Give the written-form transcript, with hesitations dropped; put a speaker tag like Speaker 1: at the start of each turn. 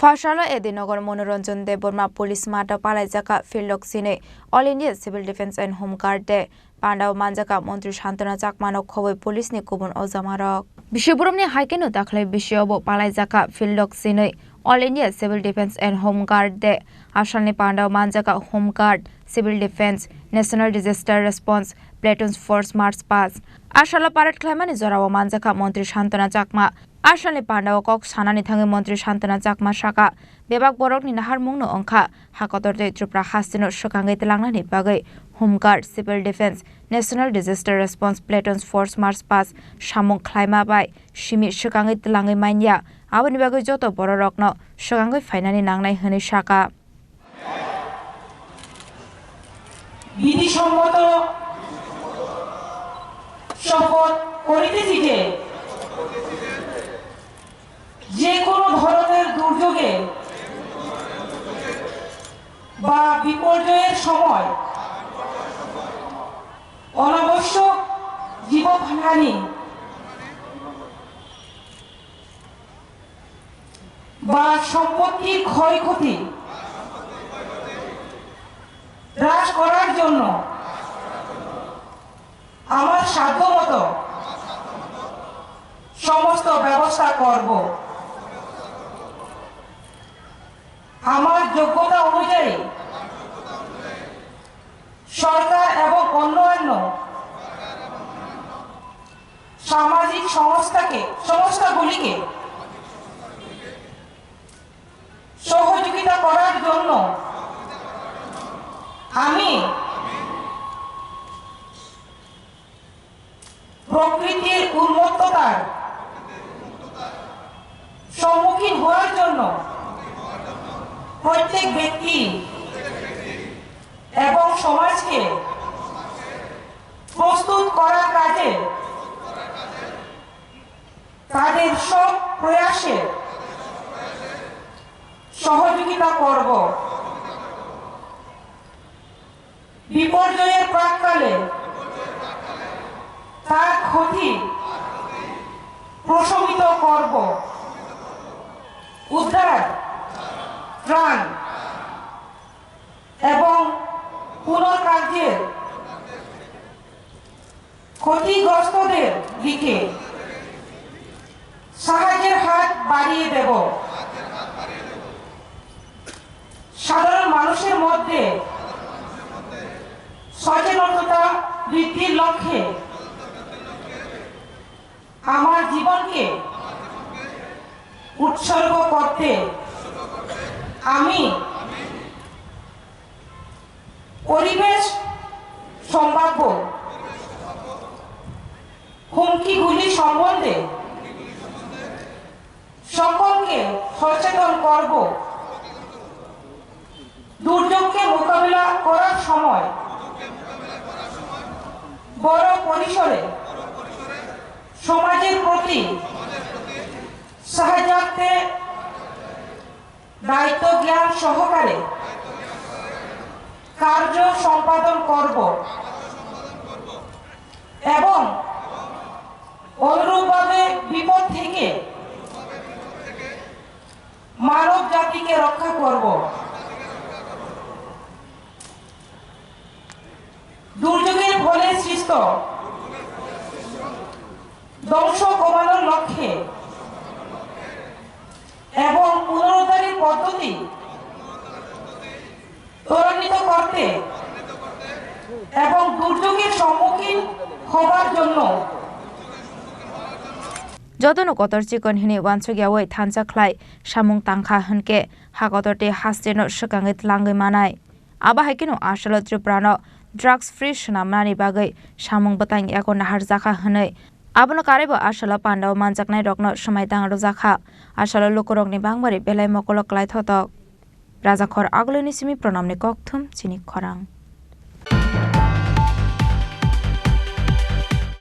Speaker 1: ফাশালা এদিনগর মনোরঞ্জন দে Varma police মাটা পালাইজাকা ফিল্ডক সিনে all India civil defence and home guard দে পান্ডাও মানজাকা মন্ত্রী শান্তনা চাকমানক খবর পুলিশনি কুবুন অজামারক বিশ্ববরমনি হাইকেনো দাখলাই বিশ্বব পালাইজাকা ফিল্ডক সিনে all India civil defence and home guard দে আসামনি পান্ডাও মানজাকা home guard civil defence national disaster response platoons force March 5 আশালা পারেড খাইমানি জরাও মানজাকা মন্ত্রী শান্তনা চাকমা আসামনি পান্ডাও কক সানানি থাঙ্গে মন্ত্রী শান্তনা চাকমা সাকা বেবাক বরকনি নাহার মুংনো अंखा हाकतरते त्रिपुरा हास्तिनो सकांगै तलांगनानि बागै home guard civil defence national disaster response platoons force March 5 सामुं ख्लाइमा बाय सिमि सकांगै तलांगै माइनिया आबनि बागै जतो बररकनो सकांगै फाइनानि नांनाय हनै साका
Speaker 2: বিধিসম্মত শপথ করিতেছি যে কোনো ধরনের দুর্যোগে বা বিপর্যয়ের সময় অনাবশ্যক জীবনহানি বা সম্পত্তির ক্ষয়ক্ষতি হ্রাস করার জন্য আমার সাধ্যমতো সমস্ত ব্যবস্থা করব। আমার যোগ্যতা অনুযায়ী সরকার এবং অন্যান্য সামাজিক সংস্থাগুলিকে সহযোগিতা করার জন্য আমি প্রকৃতির উন্মত্ততার সম্মুখীন হওয়ার জন্য প্রত্যেক ব্যক্তি এবং সমাজকে প্রস্তুত করার কাজে তাদের সব প্রয়াসে সহযোগিতা করব। বিপর্যয়ের প্রাক্কালে তার ক্ষতি প্রশমিত করব। উদ্ধার ত্রাণ এবং পুনর্কার্যের ক্ষতিগ্রস্তদের দিকে সাহায্যের হাত বাড়িয়ে দেব। সাধারণ মানুষের মধ্যে সচেতনতা বৃদ্ধির লক্ষ্যে আমার জীবনকে উৎসর্গ করতে আমি পরিবেশ সম্ভাব্য হুমকিগুলি সম্বন্ধে সকলকে সচেতন করব। দুর্যোগকে মোকাবিলা করার সময় বড় পরিসরে সমাজের প্রতি সাহায্যার্থে দায়িত্ব জ্ঞান সহকারে কার্য সম্পাদন করব এবং অনুরূপভাবে বিপদ থেকে মানব জাতিকে রক্ষা করব। দুর্যোগের ফলে সৃষ্ট ধ্বংস কমানোর লক্ষ্যে এবং পুনরুদ্ধারের পদ্ধতি ত্বরান্বিত করতে এবং দুর্যোগের সম্মুখীন হবার জন্য
Speaker 1: যতনো কতর চিকন হিনি ওয়ানসুগিয়াওই থানচাख्लाय সামুং তাংখা হনকে হাকতরতে হাস্তেনো সকাঙ্গै तलांगै मानाय आबा हाइकेनो आशल त्रिपुरानो ड्राग्स फ्री सनामनानि बागै सामुं बतां एको नाहार जाखा हनै आबनो कारेबो आशल पान्डाव मानजाकनाय रकनो समायदां रजाखा आशल लोकरकनि बांबारि बेलाय मकलक लायथतक राजाखर आगलनि सिमि प्रणामनि ककथुम चिनि खरां।